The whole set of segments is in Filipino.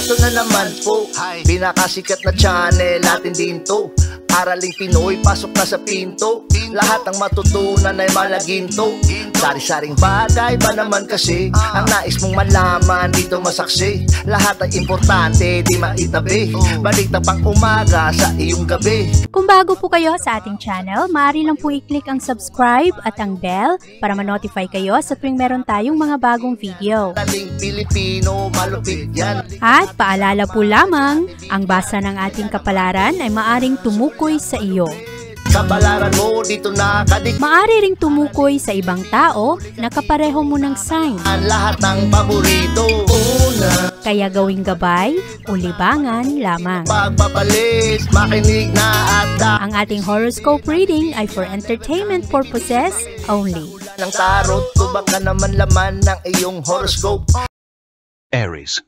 Eto na naman po, pinakasikat na channel natin din to. Araling Pinoy, pasok na sa pinto. Lahat ng matutunan ay malaginto. Sari-saring bagay ba naman kasi ang nais mong malaman dito masaksi. Lahat ay importante, di maitabi. Balik na pang umaga sa iyong gabi. Kung bago po kayo sa ating channel, maaari lang po i-click ang subscribe at ang bell para ma-notify kayo sa tuwing meron tayong mga bagong video. Taling Pilipino, malupit yan. At paalala po lamang, ang basa ng ating kapalaran ay maaring tumukoy sa iyo. Kapalaran mo dito nakadik. Maaari ring tumukoy sa ibang tao na kapareho mo ng sign. Ang lahat ng paborito. Una, Kaya gawing gabay o libangan lamang. pagpapalis, makinig na at Ang ating horoscope reading ay for entertainment purposes only. ng tarot. Tubak ka naman laman ng iyong horoscope. Aries.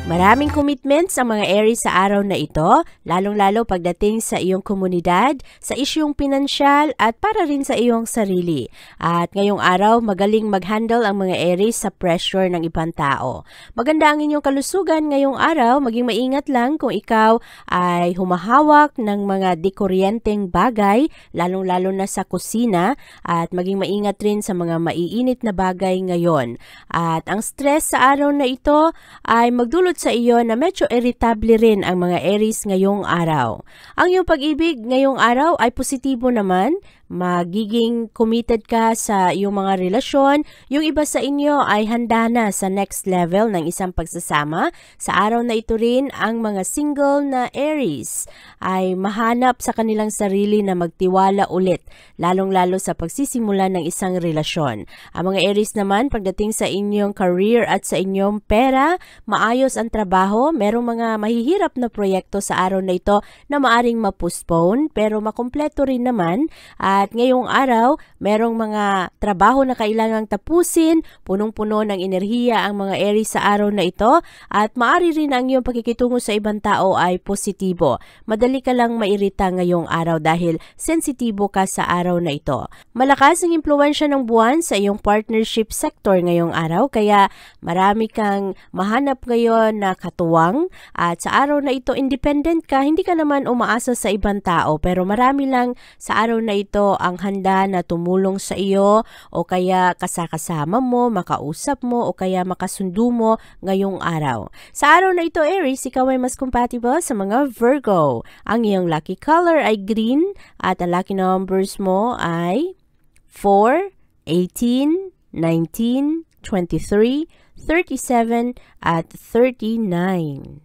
Maraming commitments ang mga Aries sa araw na ito, lalong-lalo pagdating sa iyong komunidad, sa isyong pinansyal at para rin sa iyong sarili. At ngayong araw, magaling mag-handle ang mga Aries sa pressure ng ibang tao. Maganda ang inyong kalusugan ngayong araw, maging maingat lang kung ikaw ay humahawak ng mga dekuryenteng bagay, lalong-lalo na sa kusina, at maging maingat rin sa mga maiinit na bagay ngayon. At ang stress sa araw na ito ay magdulot sa iyo na medyo irritable rin ang mga Aries ngayong araw. Ang iyong pag-ibig ngayong araw ay positibo naman. Magiging committed ka sa iyong mga relasyon. Yung iba sa inyo ay handa na sa next level ng isang pagsasama. Sa araw na ito rin, ang mga single na Aries ay mahanap sa kanilang sarili na magtiwala ulit, lalong-lalo sa pagsisimula ng isang relasyon. Ang mga Aries naman, pagdating sa inyong career at sa inyong pera, maayos ang trabaho. Merong mga mahihirap na proyekto sa araw na ito na maaring ma-postpone, pero makumpleto rin naman. At ngayong araw, merong mga trabaho na kailangang tapusin, punong-puno ng enerhiya ang mga Aries sa araw na ito, at maaari rin ang iyong pakikitungo sa ibang tao ay positibo. Madali ka lang mairita ngayong araw dahil sensitibo ka sa araw na ito. Malakas ang impluwensya ng buwan sa iyong partnership sector ngayong araw, kaya marami kang mahanap ngayon na katuwang, at sa araw na ito independent ka, hindi ka naman umaasa sa ibang tao, pero marami lang sa araw na ito ang handa na tumulong sa iyo o kaya kasakasama mo, makausap mo o kaya makasundo mo ngayong araw. Sa araw na ito, Aries, ikaw ay mas compatible sa mga Virgo. Ang iyong lucky color ay green at ang lucky numbers mo ay 4, 18, 19, 23, 37 at 39.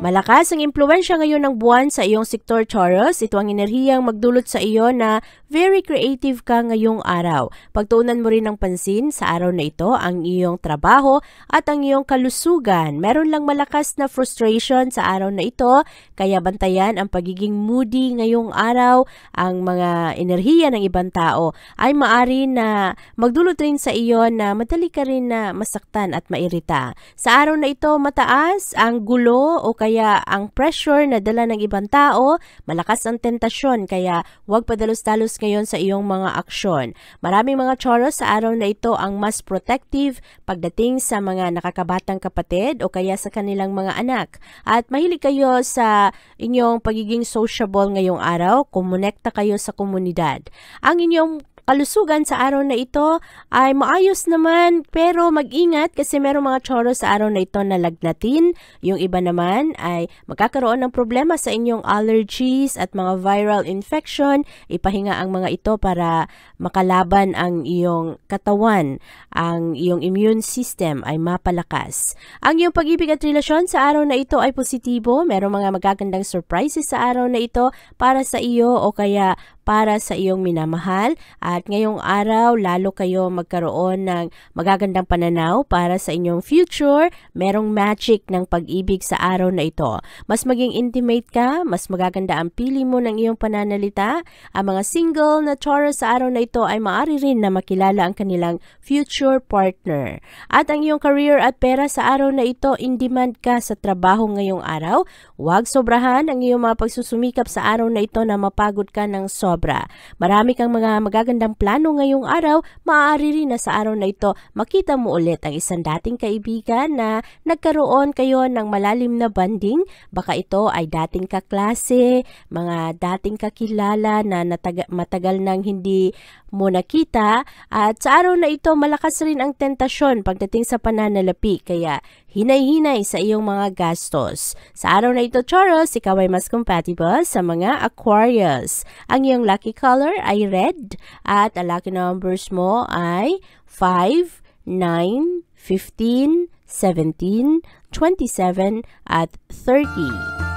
Malakas ang impluwensya ngayon ng buwan sa iyong sektor, Taurus. Ito ang enerhiyang magdulot sa iyo na very creative ka ngayong araw. Pagtuunan mo rin ng pansin sa araw na ito ang iyong trabaho at ang iyong kalusugan. Meron lang malakas na frustration sa araw na ito, kaya bantayan ang pagiging moody ngayong araw. Ang mga enerhiya ng ibang tao ay maari na magdulot rin sa iyo na madali ka rin na masaktan at mairita. Sa araw na ito, mataas ang gulo o kaya ang pressure na dala ng ibang tao, malakas ang tentasyon, kaya huwag padalos-dalos ngayon sa iyong mga aksyon. Maraming mga Taurus sa araw na ito ang mas protective pagdating sa mga nakakabatang kapatid o kaya sa kanilang mga anak. At mahilig kayo sa inyong pagiging sociable ngayong araw, kumonekta kayo sa komunidad. Ang inyong kalusugan sa araw na ito ay maayos naman, pero mag-ingat kasi merong mga Taurus sa araw na ito na lagnatin. Yung iba naman ay magkakaroon ng problema sa inyong allergies at mga viral infection. Ipahinga ang mga ito para makalaban ang iyong katawan. Ang iyong immune system ay mapalakas. Ang iyong pag-ibig at relasyon sa araw na ito ay positibo. Merong mga magagandang surprises sa araw na ito para sa iyo o kaya para sa iyong minamahal, at ngayong araw lalo kayo magkaroon ng magagandang pananaw para sa inyong future. Merong magic ng pag-ibig sa araw na ito. Mas maging intimate ka, mas magaganda ang pili mo ng iyong pananalita. Ang mga single na Taurus sa araw na ito ay maaari rin na makilala ang kanilang future partner. At ang iyong career at pera sa araw na ito, in demand ka sa trabaho ngayong araw. Huwag sobrahan ang iyong mga pagsusumikap sa araw na ito na mapagod ka ng sobra. sobra. Marami kang mga magagandang plano ngayong araw, maaari rin na sa araw na ito makita mo ulit ang isang dating kaibigan na nagkaroon kayo ng malalim na bonding. Baka ito ay dating kaklase, mga dating kakilala na matagal nang hindi mo nakita, at sa araw na ito malakas rin ang tentasyon pagdating sa pananalapi, kaya hinay-hinay sa iyong mga gastos. Sa araw na ito, Taurus, ikaw ay mas compatible sa mga Aquarius. Ang iyong lucky color ay red at ang lucky numbers mo ay 5, 9, 15, 17, 27 at 30.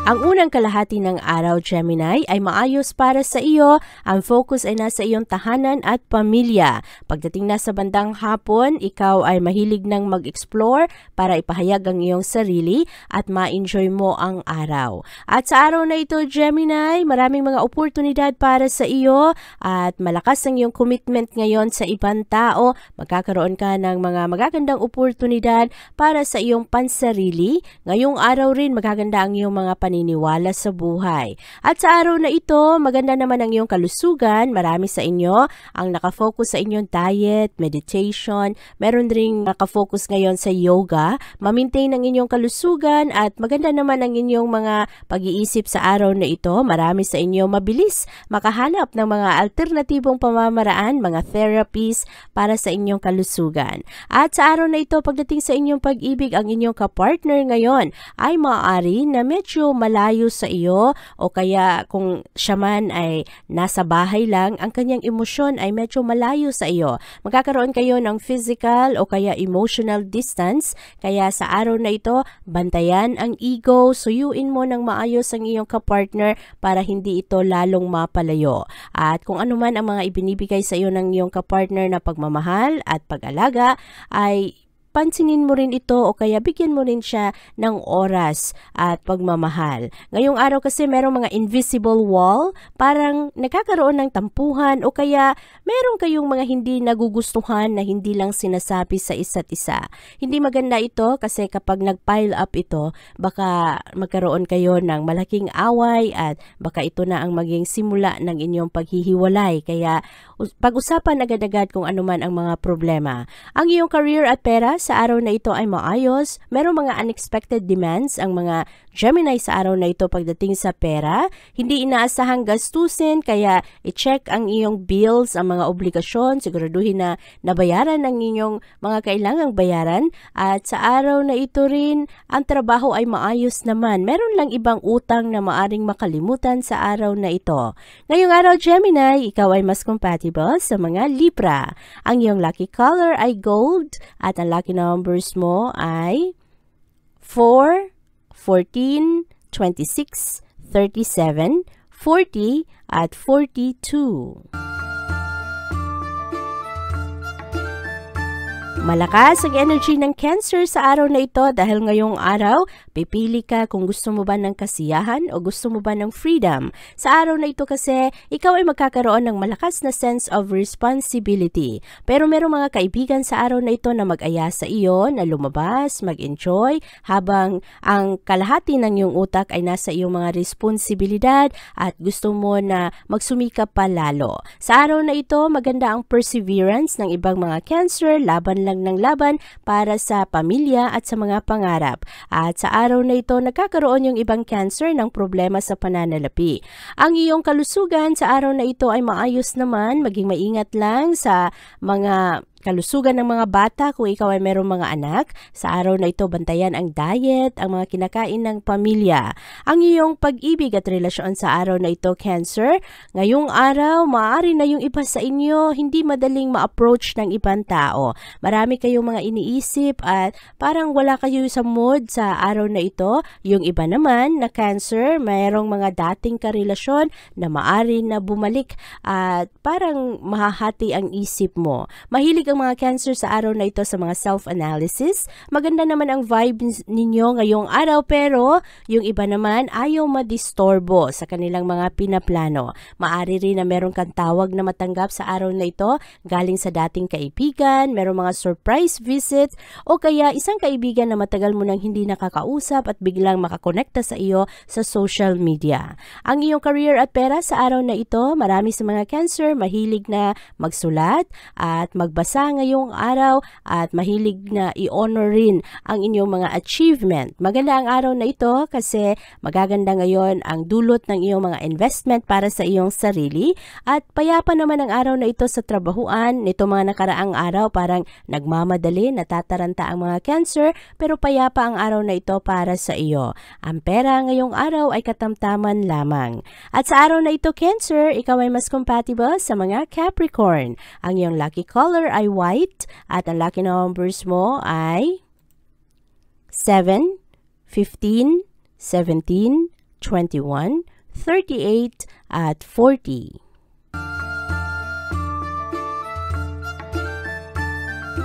Ang unang kalahati ng araw, Gemini, ay maayos para sa iyo. Ang focus ay nasa iyong tahanan at pamilya. Pagdating na sa bandang hapon, ikaw ay mahilig ng mag-explore para ipahayag ang iyong sarili at ma-enjoy mo ang araw. At sa araw na ito, Gemini, maraming mga oportunidad para sa iyo at malakas ang iyong commitment ngayon sa ibang tao. Magkakaroon ka ng mga magagandang oportunidad para sa iyong pansarili. Ngayong araw rin, magaganda ang iyong mga paniniwala sa buhay. At sa araw na ito, maganda naman ang iyong kalusugan. Marami sa inyo ang nakafocus sa inyong diet, meditation. Meron ring nakafocus ngayon sa yoga. Ma-maintain ang inyong kalusugan at maganda naman ang inyong mga pag-iisip sa araw na ito. Marami sa inyo mabilis makahanap ng mga alternatibong pamamaraan, mga therapies para sa inyong kalusugan. At sa araw na ito, pagdating sa inyong pag-ibig, ang inyong kapartner ngayon ay maaari na medyo malayo sa iyo, o kaya kung siya man ay nasa bahay lang, ang kanyang emosyon ay medyo malayo sa iyo. Magkakaroon kayo ng physical o kaya emotional distance, kaya sa araw na ito, bantayan ang ego, suyuin mo ng maayos ang iyong kapartner para hindi ito lalong mapalayo. At kung ano man ang mga ibinibigay sa iyo ng iyong kapartner na pagmamahal at pag-alaga, ay pansinin mo rin ito o kaya bigyan mo rin siya ng oras at pagmamahal. Ngayong araw kasi merong mga invisible wall, parang nagkakaroon ng tampuhan o kaya meron kayong mga hindi nagugustuhan na hindi lang sinasabi sa isa't isa. Hindi maganda ito kasi kapag nag-pile up ito, baka magkaroon kayo ng malaking away at baka ito na ang maging simula ng inyong paghihiwalay. Kaya pag-usapan agad-agad kung ano man ang mga problema. Ang iyong career at pera sa araw na ito ay maayos. Merong mga unexpected demands ang mga Gemini sa araw na ito pagdating sa pera. Hindi inaasahang gastusin, kaya i-check ang iyong bills, ang mga obligasyon, siguraduhin na nabayaran ang inyong mga kailangang bayaran. At sa araw na ito rin, ang trabaho ay maayos naman. Meron lang ibang utang na maaring makalimutan sa araw na ito. Ngayong araw, Gemini, ikaw ay mas compatible sa mga Libra. Ang iyong lucky color ay gold at ang lucky numbers mo ay 4, 14, 26, 37, 40 at 42. Malakas ang energy ng Cancer sa araw na ito dahil ngayong araw, pipili ka kung gusto mo ba ng kasiyahan o gusto mo ba ng freedom. Sa araw na ito kasi, ikaw ay magkakaroon ng malakas na sense of responsibility. Pero merong mga kaibigan sa araw na ito na mag-aya sa iyo, na lumabas, mag-enjoy, habang ang kalahati ng iyong utak ay nasa iyong mga responsibilidad at gusto mo na magsumikap pa lalo. Sa araw na ito, maganda ang perseverance ng ibang mga Cancer, laban lang ng laban para sa pamilya at sa mga pangarap. At sa araw na ito, nagkakaroon yung ibang Cancer ng problema sa pananalapi. Ang iyong kalusugan sa araw na ito ay maayos naman. Maging maingat lang sa mga kalusugan ng mga bata kung ikaw ay mayroong mga anak. Sa araw na ito, bantayan ang diet, ang mga kinakain ng pamilya. Ang iyong pag-ibig at relasyon sa araw na ito, Cancer, ngayong araw, maaari na yung iba sa inyo hindi madaling ma-approach ng ibang tao. Marami kayong mga iniisip at parang wala kayo sa mood sa araw na ito. Yung iba naman na Cancer, mayroong mga dating karelasyon na maaari na bumalik at parang mahahati ang isip mo. Mahilig ang mga Cancer sa araw na ito sa mga self-analysis. Maganda naman ang vibe ninyo ngayong araw, pero yung iba naman ayaw madistorbo sa kanilang mga pinaplano. Maari rin na meron kang tawag na matanggap sa araw na ito galing sa dating kaibigan, meron mga surprise visit, o kaya isang kaibigan na matagal mo nang hindi nakakausap at biglang makakonekta sa iyo sa social media. Ang iyong career at pera sa araw na ito, marami sa mga Cancer mahilig na magsulat at magbasa ngayong araw at mahilig na i-honor rin ang inyong mga achievement. Maganda ang araw na ito kasi magaganda ngayon ang dulot ng iyong mga investment para sa iyong sarili, at payapa naman ang araw na ito sa trabahuan. Nito mga nakaraang araw parang nagmamadali, natataranta ang mga Cancer, pero payapa ang araw na ito para sa iyo. Ang pera ngayong araw ay katamtaman lamang. At sa araw na ito, Cancer, ikaw ay mas compatible sa mga Capricorn. Ang iyong lucky color ay white at ang lucky numbers mo ay 7, 15, 17, 21, 38 at 40.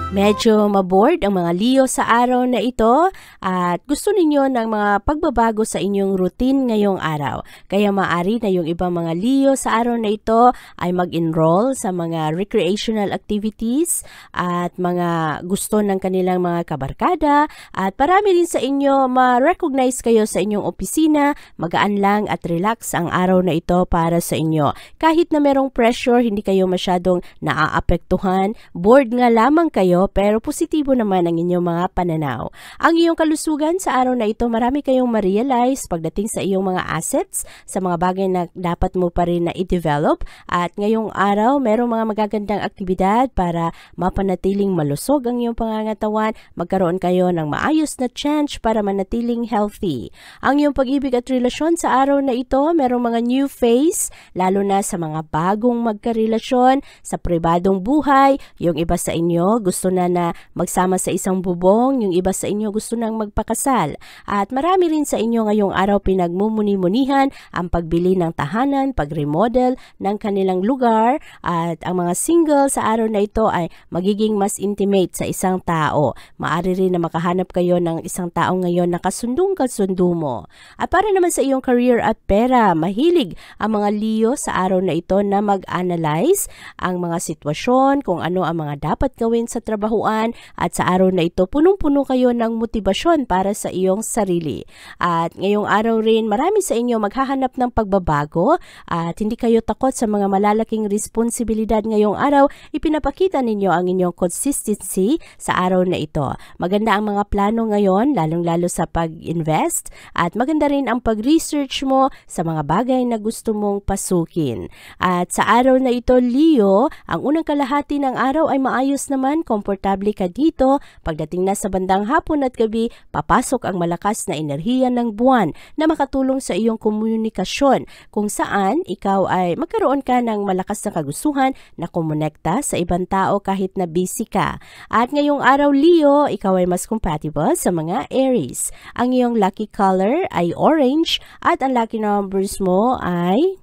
Medyo maboard ang mga Leo sa araw na ito at gusto ninyo ng mga pagbabago sa inyong routine ngayong araw. Kaya maaari na yung ibang mga Leo sa araw na ito ay mag-enroll sa mga recreational activities at mga gusto ng kanilang mga kabarkada, at parami rin sa inyo ma-recognize kayo sa inyong opisina. Magaan lang at relax ang araw na ito para sa inyo. Kahit na merong pressure, hindi kayo masyadong naaapektuhan. Bored nga lamang kayo, pero positibo naman ang inyong mga pananaw. Ang iyong kalusugan sa araw na ito, marami kayong ma-realize pagdating sa iyong mga assets, sa mga bagay na dapat mo pa rin na i-develop, at ngayong araw, merong mga magagandang aktibidad para mapanatiling malusog ang iyong pangangatawan, magkaroon kayo ng maayos na chance para manatiling healthy. Ang iyong pag-ibig at relasyon sa araw na ito, merong mga new phase, lalo na sa mga bagong magkarelasyon, sa pribadong buhay. Yung iba sa inyo gusto na magsama sa isang bubong, yung iba sa inyo gusto nang magpakasal. At marami rin sa inyo ngayong araw pinagmumuni-munihan ang pagbili ng tahanan, pag-remodel ng kanilang lugar, at ang mga single sa araw na ito ay magiging mas intimate sa isang tao. Maari rin na makahanap kayo ng isang tao ngayon na kasundong-kasundo mo. At para naman sa iyong career at pera, mahilig ang mga Leo sa araw na ito na mag-analyze ang mga sitwasyon, kung ano ang mga dapat gawin sa trabahuan, at sa araw na ito punong-puno kayo ng motibasyon para sa iyong sarili. At ngayong araw rin, marami sa inyo maghahanap ng pagbabago at hindi kayo takot sa mga malalaking responsibilidad ngayong araw. Ipinapakita ninyo ang inyong consistency sa araw na ito. Maganda ang mga plano ngayon, lalong-lalo sa pag-invest, at maganda rin ang pag-research mo sa mga bagay na gusto mong pasukin. At sa araw na ito, Leo, ang unang kalahati ng araw ay maayos naman, komportable ka dito. Pagdating na sa bandang hapon at gabi, papasok ang malakas na enerhiya ng buwan na makatulong sa iyong komunikasyon, kung saan ikaw ay magkaroon ka ng malakas na kagustuhan na kumonekta sa ibang tao kahit na busy ka. At ngayong araw, Leo, ikaw ay mas compatible sa mga Aries. Ang iyong lucky color ay orange at ang lucky numbers mo ay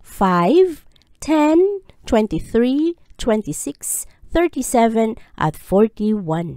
5, 10, 23, 26, 37 at 41.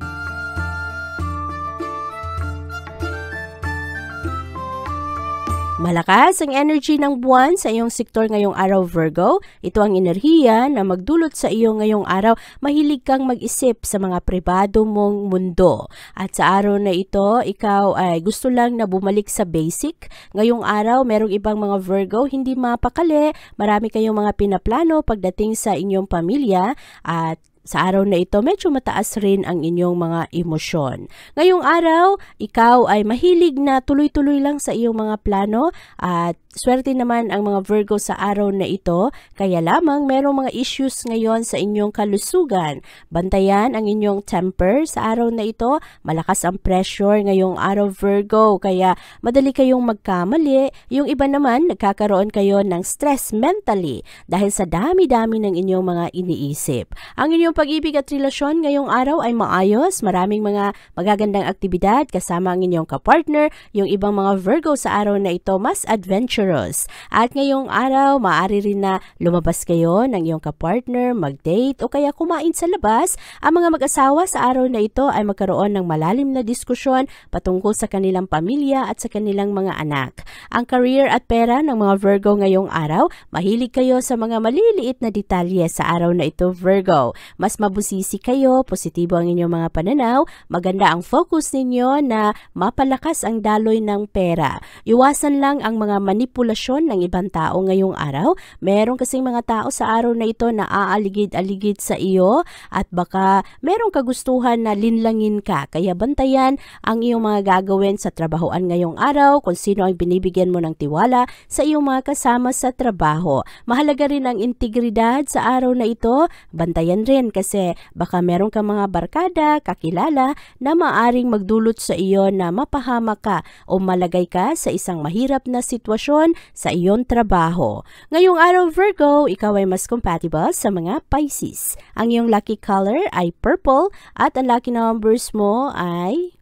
Malakas ang energy ng buwan sa iyong sektor ngayong araw, Virgo. Ito ang enerhiya na magdulot sa iyo ngayong araw. Mahilig kang mag-isip sa mga pribado mong mundo. At sa araw na ito, ikaw ay gusto lang na bumalik sa basic. Ngayong araw, merong ibang mga Virgo hindi mapakali. Marami kayong mga pinaplano pagdating sa inyong pamilya, at sa araw na ito, medyo mataas rin ang inyong mga emosyon. Ngayong araw, ikaw ay mahilig na tuloy-tuloy lang sa iyong mga plano, at swerte naman ang mga Virgo sa araw na ito, kaya lamang merong mga issues ngayon sa inyong kalusugan. Bantayan ang inyong temper sa araw na ito. Malakas ang pressure ngayong araw, Virgo, kaya madali kayong magkamali. Yung iba naman, nagkakaroon kayo ng stress mentally dahil sa dami-dami ng inyong mga iniisip. Ang inyong iyong pag-ibig at relasyon ngayong araw ay maayos, maraming mga magagandang aktibidad kasama ang inyong kapartner, yung ibang mga Virgo sa araw na ito mas adventurous. At ngayong araw, maaari rin na lumabas kayo ng iyong kapartner, mag-date o kaya kumain sa labas. Ang mga mag-asawa sa araw na ito ay magkaroon ng malalim na diskusyon patungkol sa kanilang pamilya at sa kanilang mga anak. Ang career at pera ng mga Virgo ngayong araw, mahilig kayo sa mga maliliit na detalye sa araw na ito, Virgo. Mas mabusisi kayo, positibo ang inyong mga pananaw, maganda ang focus ninyo na mapalakas ang daloy ng pera. Iwasan lang ang mga manipulasyon ng ibang tao ngayong araw. Meron kasing mga tao sa araw na ito na aaligid-aligid sa iyo at baka merong kagustuhan na linlangin ka. Kaya bantayan ang iyong mga gagawin sa trabahoan ngayong araw, kung sino ang binibigyan mo ng tiwala sa iyong mga kasama sa trabaho. Mahalaga rin ang integridad sa araw na ito. Bantayan rin kasi baka meron kang mga barkada, kakilala na maaring magdulot sa iyo na mapahamak ka o malagay ka sa isang mahirap na sitwasyon sa iyong trabaho. Ngayong araw, Virgo, ikaw ay mas compatible sa mga Pisces. Ang iyong lucky color ay purple at ang lucky numbers mo ay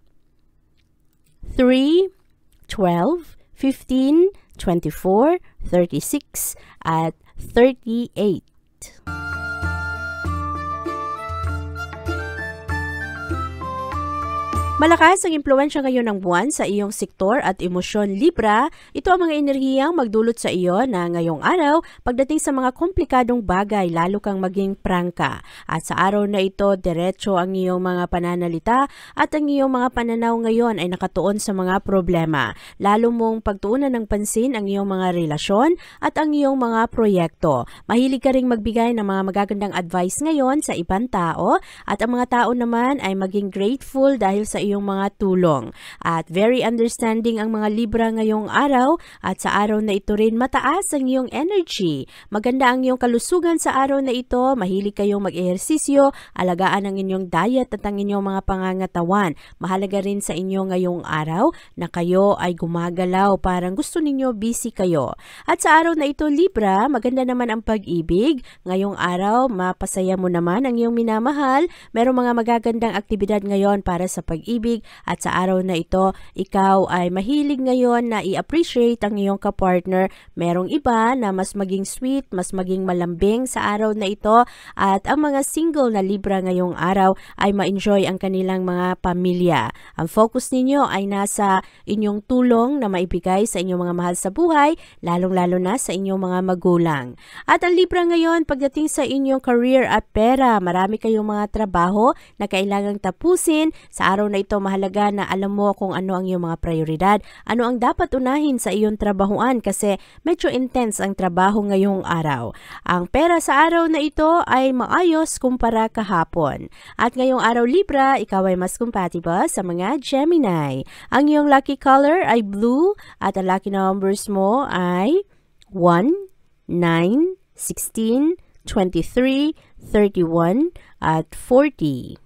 3, 12, 15, 24, 36, at 38. Malakas ang impluwensya ngayon ng buwan sa iyong sektor at emosyon, Libra. Ito ang mga enerhiyang magdulot sa iyo na ngayong araw pagdating sa mga komplikadong bagay, lalo kang maging prangka. At sa araw na ito, diretso ang iyong mga pananalita at ang iyong mga pananaw ngayon ay nakatuon sa mga problema. Lalo mong pagtuunan ng pansin ang iyong mga relasyon at ang iyong mga proyekto. Mahilig ka ring magbigay ng mga magagandang advice ngayon sa ibang tao at ang mga tao naman ay maging grateful dahil sa iyong mga tulong. At very understanding ang mga Libra ngayong araw at sa araw na ito rin mataas ang iyong energy. Maganda ang iyong kalusugan sa araw na ito, mahilig kayong mag-ehersisyo, alagaan ang inyong diet at ang inyong mga pangangatawan. Mahalaga rin sa inyo ngayong araw na kayo ay gumagalaw, parang gusto ninyo busy kayo. At sa araw na ito, Libra, maganda naman ang pag-ibig. Ngayong araw, mapasaya mo naman ang iyong minamahal. Merong mga magagandang aktibidad ngayon para sa pag-ibig at sa araw na ito, ikaw ay mahilig ngayon na i-appreciate ang iyong kapartner. Merong iba na mas maging sweet, mas maging malambing sa araw na ito at ang mga single na Libra ngayong araw ay ma-enjoy ang kanilang mga pamilya. Ang focus ninyo ay nasa inyong tulong na maibigay sa inyong mga mahal sa buhay, lalong-lalo na sa inyong mga magulang. At ang Libra ngayon, pagdating sa inyong career at pera, marami kayong mga trabaho na kailangang tapusin. Sa araw na ito, mahalaga na alam mo kung ano ang iyong mga prioridad, ano ang dapat unahin sa iyong trabahuan kasi medyo intense ang trabaho ngayong araw. Ang pera sa araw na ito ay maayos kumpara kahapon. At ngayong araw, Libra, ikaw ay mas compatible sa mga Gemini. Ang iyong lucky color ay blue at ang lucky numbers mo ay 1, 9, 16, 23, 31, at 40.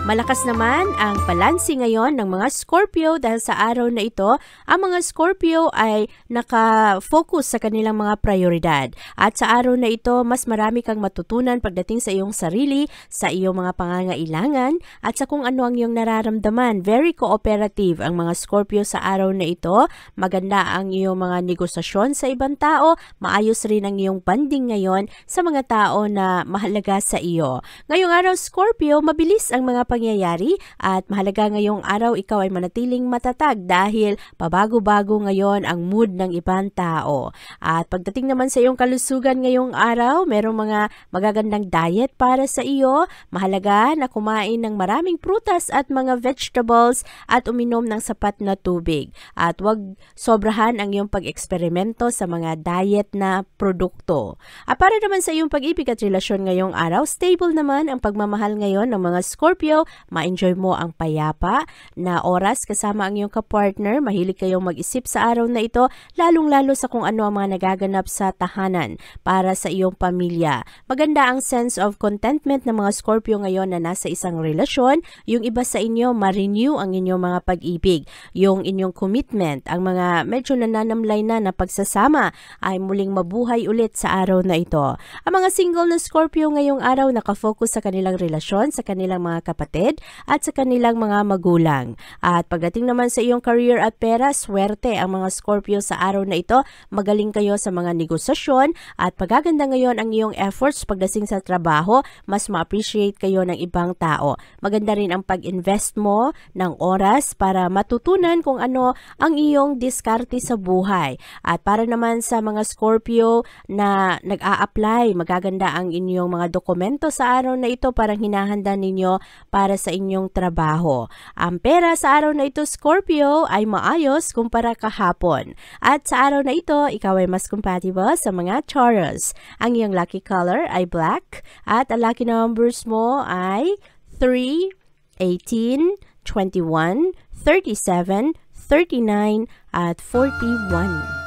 Malakas naman ang balanse ngayon ng mga Scorpio dahil sa araw na ito, ang mga Scorpio ay naka-focus sa kanilang mga prioridad. At sa araw na ito, mas marami kang matutunan pagdating sa iyong sarili, sa iyong mga pangangailangan, at sa kung ano ang iyong nararamdaman. Very cooperative ang mga Scorpio sa araw na ito. Maganda ang iyong mga negosasyon sa ibang tao. Maayos rin ang iyong banding ngayon sa mga tao na mahalaga sa iyo. Ngayong araw, Scorpio, mabilis ang mga pangyayari at mahalaga ngayong araw ikaw ay manatiling matatag dahil pabago-bago ngayon ang mood ng ibang tao. At pagdating naman sa iyong kalusugan ngayong araw, merong mga magagandang diet para sa iyo. Mahalaga na kumain ng maraming prutas at mga vegetables at uminom ng sapat na tubig. At huwag sobrahan ang iyong pag-eksperimento sa mga diet na produkto. At para naman sa iyong pag-ibig at relasyon ngayong araw, stable naman ang pagmamahal ngayon ng mga Scorpio araw, ma-enjoy mo ang payapa na oras kasama ang iyong kapartner. Mahilig kayong mag-isip sa araw na ito, lalong-lalo sa kung ano ang mga nagaganap sa tahanan para sa iyong pamilya. Maganda ang sense of contentment ng mga Scorpio ngayon na nasa isang relasyon. Yung iba sa inyo, ma-renew ang inyong mga pag-ibig. Yung inyong commitment, ang mga medyo nananamlay na pagsasama ay muling mabuhay ulit sa araw na ito. Ang mga single na Scorpio ngayong araw nakafocus sa kanilang relasyon, sa kanilang mga kapatid at sa kanilang mga magulang. At pagdating naman sa iyong career at pera, swerte ang mga Scorpio sa araw na ito. Magaling kayo sa mga negosasyon at pagaganda ngayon ang iyong efforts pagdating sa trabaho, mas ma-appreciate kayo ng ibang tao. Maganda rin ang pag-invest mo ng oras para matutunan kung ano ang iyong diskarte sa buhay. At para naman sa mga Scorpio na nag-a-apply, magaganda ang inyong mga dokumento sa araw na ito, parang hinahanda ninyo para sa inyong trabaho. Ang pera sa araw na ito, Scorpio, ay maayos kumpara kahapon. At sa araw na ito, ikaw ay mas compatible sa mga Taurus. Ang iyong lucky color ay black at ang lucky numbers mo ay 3, 18, 21, 37, 39 at 41.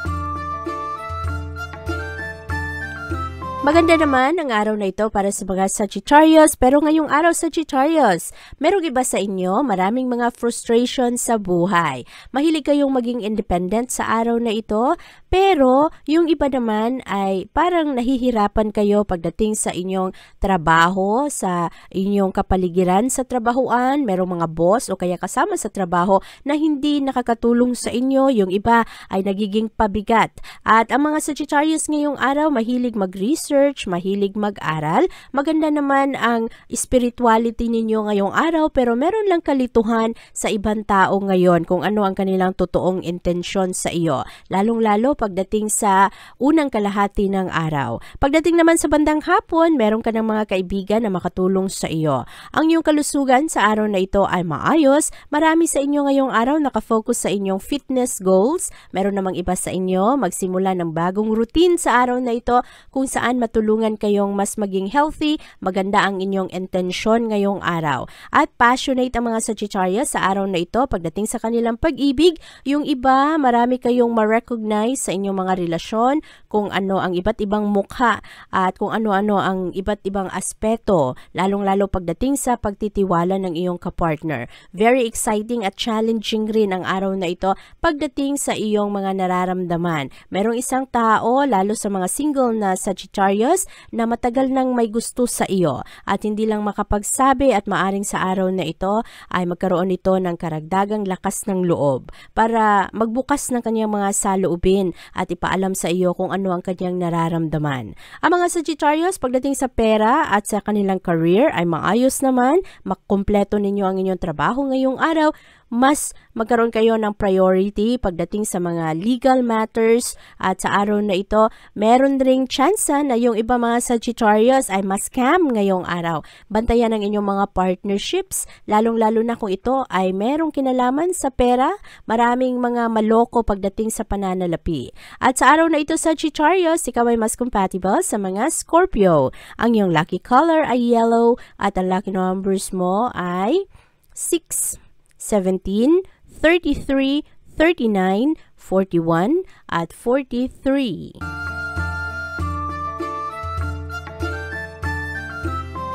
Maganda naman ang araw na ito para sa mga Sagittarius, pero ngayong araw Sagittarius, merong iba sa inyo, maraming mga frustration sa buhay. Mahilig kayong maging independent sa araw na ito, pero yung iba naman ay parang nahihirapan kayo pagdating sa inyong trabaho, sa inyong kapaligiran sa trabahuan. Merong mga boss o kaya kasama sa trabaho na hindi nakakatulong sa inyo, yung iba ay nagiging pabigat. At ang mga Sagittarius ngayong araw, mahilig mag-research, mahilig mag-aral. Maganda naman ang spirituality ninyo ngayong araw, pero meron lang kalituhan sa ibang tao ngayon kung ano ang kanilang totoong intensyon sa iyo. Lalong-lalo pagdating sa unang kalahati ng araw. Pagdating naman sa bandang hapon, meron ka ng mga kaibigan na makatulong sa iyo. Ang iyong kalusugan sa araw na ito ay maayos. Marami sa inyo ngayong araw nakafocus sa inyong fitness goals. Meron namang iba sa inyo magsimula ng bagong routine sa araw na ito kung saan matulungan kayong mas maging healthy. Maganda ang inyong intensyon ngayong araw. At passionate ang mga Sagittarius sa araw na ito pagdating sa kanilang pag-ibig. Yung iba, marami kayong ma-recognize sa inyong mga relasyon, kung ano ang iba't ibang mukha at kung ano-ano ang iba't ibang aspeto, lalong-lalo pagdating sa pagtitiwala ng iyong kapartner. Very exciting at challenging rin ang araw na ito pagdating sa iyong mga nararamdaman. Merong isang tao, lalo sa mga single na Sagittarius, na matagal nang may gusto sa iyo at hindi lang makapagsabi, at maaring sa araw na ito ay magkaroon ito ng karagdagang lakas ng loob para magbukas ng kanyang mga saloobin at ipaalam sa iyo kung ano ang kanyang nararamdaman. Ang mga Sagittarius pagdating sa pera at sa kanilang career ay maayos naman. Makumpleto ninyo ang inyong trabaho ngayong araw. Mas magkaroon kayo ng priority pagdating sa mga legal matters, at sa araw na ito, meron ring tsansa na yung iba mga Sagittarius ay ma-scam ngayong araw. Bantayan ang inyong mga partnerships, lalong-lalo na kung ito ay merong kinalaman sa pera. Maraming mga maloko pagdating sa pananalapi. At sa araw na ito, Sagittarius, ikaw ay mas compatible sa mga Scorpio. Ang iyong lucky color ay yellow at ang lucky numbers mo ay 6, 17, 33, 39, 41, at 43.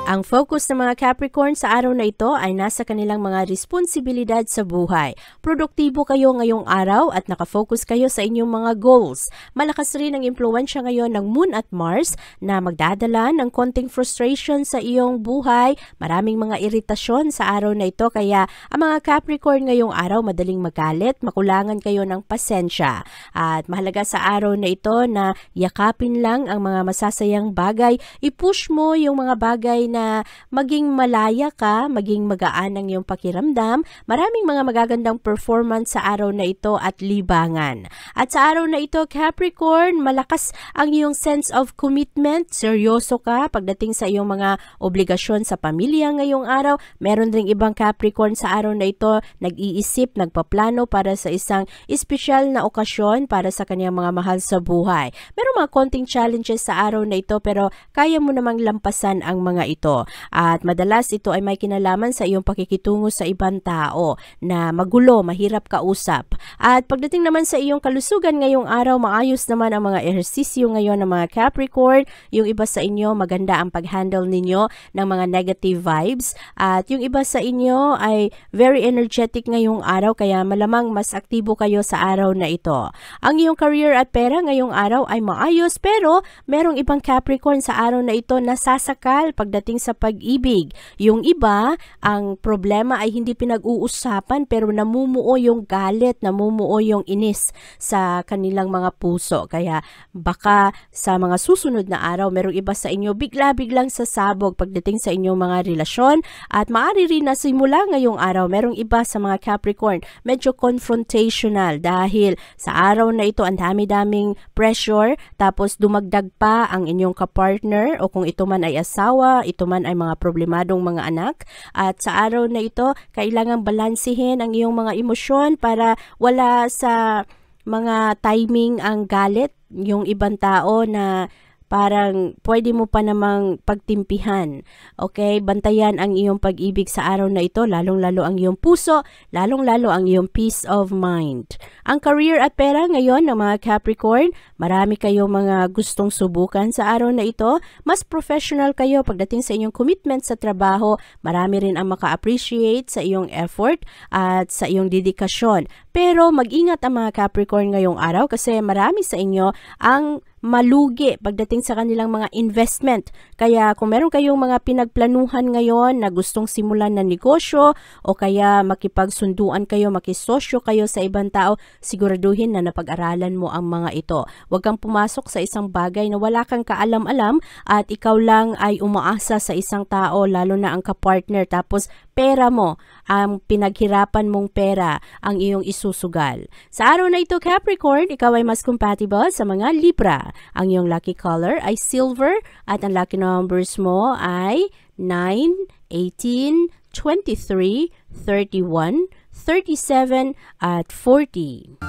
Ang focus ng mga Capricorn sa araw na ito ay nasa kanilang mga responsibilidad sa buhay. Produktibo kayo ngayong araw at nakafocus kayo sa inyong mga goals. Malakas rin ang impluwensya ngayon ng Moon at Mars na magdadala ng konting frustration sa iyong buhay. Maraming mga iritasyon sa araw na ito, kaya ang mga Capricorn ngayong araw madaling magalit, makulangan kayo ng pasensya. At mahalaga sa araw na ito na yakapin lang ang mga masasayang bagay. I-push mo yung mga bagay na maging malaya ka, maging magaan ang iyong pakiramdam. Maraming mga magagandang performance sa araw na ito at libangan. At sa araw na ito, Capricorn, malakas ang iyong sense of commitment. Seryoso ka pagdating sa iyong mga obligasyon sa pamilya ngayong araw. Meron ring ibang Capricorn sa araw na ito nag-iisip, nagpaplano para sa isang espesyal na okasyon para sa kanyang mga mahal sa buhay. Meron mga konting challenges sa araw na ito, pero kaya mo namang lampasan ang mga ito. ito. At madalas ito ay may kinalaman sa iyong pakikitungo sa ibang tao na magulo, mahirap kausap. At pagdating naman sa iyong kalusugan ngayong araw, maayos naman ang mga ehersisyo ngayon ng mga Capricorn. Yung iba sa inyo, maganda ang pag-handle ninyo ng mga negative vibes. At yung iba sa inyo ay very energetic ngayong araw, kaya malamang mas aktibo kayo sa araw na ito. Ang iyong career at pera ngayong araw ay maayos, pero merong ibang Capricorn sa araw na ito nasasakal pagdating sa pag-ibig. Yung iba, ang problema ay hindi pinag-uusapan pero namumuo yung galit, namumuo yung inis sa kanilang mga puso. Kaya baka sa mga susunod na araw, merong iba sa inyo bigla-biglang sasabog pagdating sa inyong mga relasyon, at maaari rin na simula ngayong araw, merong iba sa mga Capricorn medyo confrontational dahil sa araw na ito ang dami-daming pressure, tapos dumagdag pa ang inyong kapartner o kung ito man ay asawa, ito man ay mga problemadong mga anak. At sa araw na ito, kailangang balansehin ang iyong mga emosyon para wala sa mga timing ang galit, yung ibang tao na parang pwede mo pa namang pagtimpihan. Okay? Bantayan ang iyong pag-ibig sa araw na ito, lalong-lalo ang iyong puso, lalong-lalo ang iyong peace of mind. Ang career at pera ngayon ng mga Capricorn, marami kayong mga gustong subukan sa araw na ito. Mas professional kayo pagdating sa inyong commitment sa trabaho. Marami rin ang maka-appreciate sa iyong effort at sa iyong dedikasyon. Pero mag-ingat ang mga Capricorn ngayong araw kasi marami sa inyo ang malugi pagdating sa kanilang mga investment. Kaya kung meron kayong mga pinagplanuhan ngayon na gustong simulan na negosyo o kaya makipagsunduan kayo, makisosyo kayo sa ibang tao, siguraduhin na napag-aralan mo ang mga ito. Huwag kang pumasok sa isang bagay na wala kang kaalam-alam at ikaw lang ay umaasa sa isang tao, lalo na ang kapartner, tapos pera mo, ang pinaghirapan mong pera ang iyong isusugal. Sa araw na ito, Capricorn, ikaw ay mas compatible sa mga Libra. Ang iyong lucky color ay silver at ang lucky numbers mo ay 9, 18, 23, 31, 37 at 40.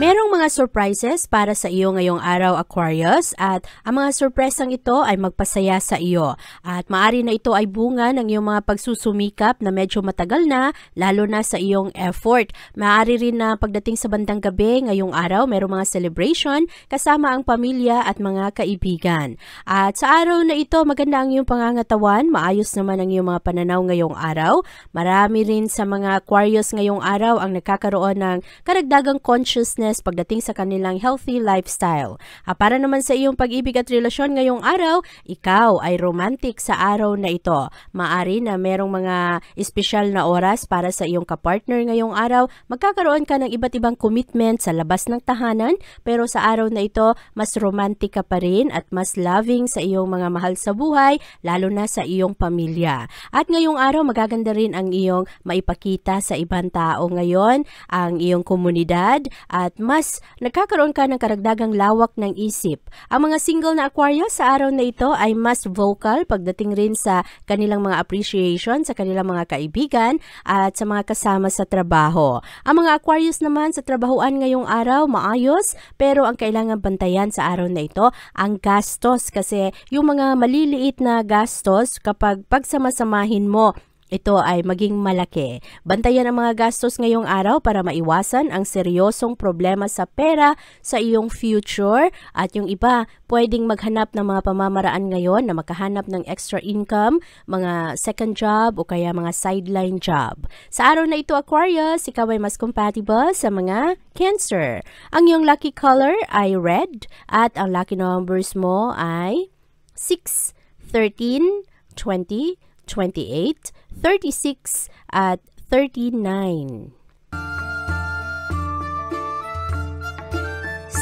Merong mga surprises para sa iyo ngayong araw, Aquarius, at ang mga surpresang ito ay magpasaya sa iyo. At maaari na ito ay bunga ng iyong mga pagsusumikap na medyo matagal na, lalo na sa iyong effort. Maaari rin na pagdating sa bandang gabi ngayong araw, merong mga celebration kasama ang pamilya at mga kaibigan. At sa araw na ito, maganda ang iyong pangangatawan, maayos naman ang iyong mga pananaw ngayong araw. Marami rin sa mga Aquarius ngayong araw ang nagkakaroon ng karagdagang consciousness pagdating sa kanilang healthy lifestyle. Para naman sa iyong pag-ibig at relasyon ngayong araw, ikaw ay romantic sa araw na ito. Maari na merong mga espesyal na oras para sa iyong kapartner ngayong araw. Magkakaroon ka ng iba't ibang commitment sa labas ng tahanan, pero sa araw na ito, mas romantic ka pa rin at mas loving sa iyong mga mahal sa buhay, lalo na sa iyong pamilya. At ngayong araw, magaganda rin ang iyong maipakita sa ibang tao ngayon, ang iyong komunidad, at mas nagkakaroon ka ng karagdagang lawak ng isip. Ang mga single na Aquarius sa araw na ito ay mas vocal pagdating rin sa kanilang mga appreciation sa kanilang mga kaibigan at sa mga kasama sa trabaho. Ang mga Aquarius naman sa trabahuan ngayong araw, maayos, pero ang kailangan bantayan sa araw na ito, ang gastos, kasi yung mga maliliit na gastos kapag pagsamasamahin mo, ito ay maging malaki. Bantayan ang mga gastos ngayong araw para maiwasan ang seryosong problema sa pera sa iyong future. At yung iba, pwedeng maghanap ng mga pamamaraan ngayon na makahanap ng extra income, mga second job o kaya mga sideline job. Sa araw na ito, Aquarius, ikaw ay mas compatible sa mga Cancer. Ang iyong lucky color ay red at ang lucky numbers mo ay 6, 13, 20, 28, 36 at 39.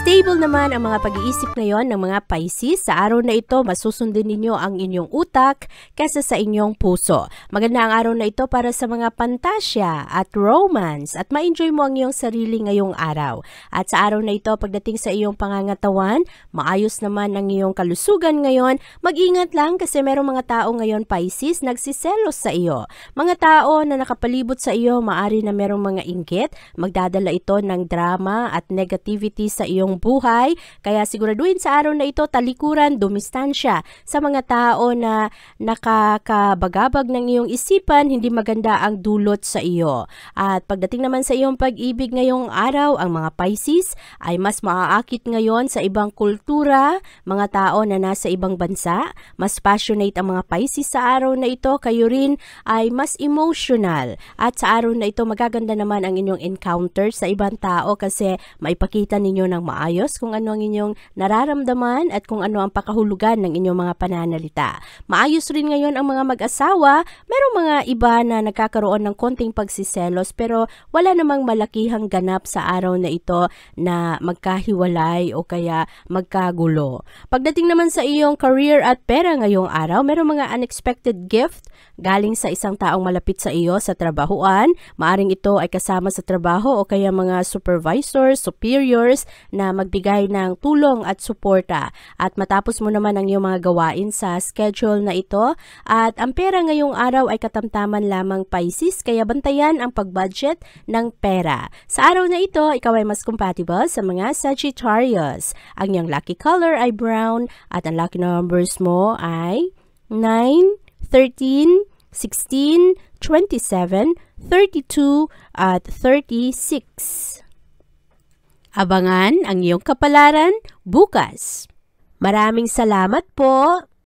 Stable naman ang mga pag-iisip ngayon ng mga Pisces. Sa araw na ito, masusundin ninyo ang inyong utak kaysa sa inyong puso. Maganda ang araw na ito para sa mga pantasya at romance at ma-enjoy mo ang iyong sarili ngayong araw. At sa araw na ito, pagdating sa iyong pangangatawan, maayos naman ang iyong kalusugan ngayon. Mag-ingat lang kasi merong mga tao ngayon, Pisces, nagsiselos sa iyo. Mga tao na nakapalibot sa iyo, maari na merong mga inggit. Magdadala ito ng drama at negativity sa iyong iyong buhay. Kaya siguraduhin sa araw na ito, talikuran, dumistansya sa mga tao na nakakabagabag ng iyong isipan, hindi maganda ang dulot sa iyo. At pagdating naman sa iyong pag-ibig ngayong araw, ang mga Pisces ay mas maaakit ngayon sa ibang kultura, mga tao na nasa ibang bansa. Mas passionate ang mga Pisces sa araw na ito, kayo rin ay mas emotional. At sa araw na ito, magaganda naman ang inyong encounter sa ibang tao kasi maipakita ninyo ng maayos kung ano ang inyong nararamdaman at kung ano ang pakahulugan ng inyong mga pananalita. Maayos rin ngayon ang mga mag-asawa. Merong mga iba na nagkakaroon ng konting pagsiselos pero wala namang malakihang ganap sa araw na ito na magkahiwalay o kaya magkagulo. Pagdating naman sa iyong career at pera ngayong araw, merong mga unexpected gift galing sa isang taong malapit sa iyo sa trabahuan. Maaring ito ay kasama sa trabaho o kaya mga supervisors, superiors na magbigay ng tulong at suporta. At matapos mo naman ang iyong mga gawain sa schedule na ito. At ang pera ngayong araw ay katamtaman lamang Pisces, kaya bantayan ang pag-budget ng pera. Sa araw na ito, ikaw ay mas compatible sa mga Sagittarius. Ang iyong lucky color ay brown at ang lucky numbers mo ay 9, 13, 16, 27, 32 at 36. Abangan ang iyong kapalaran bukas. Maraming salamat po!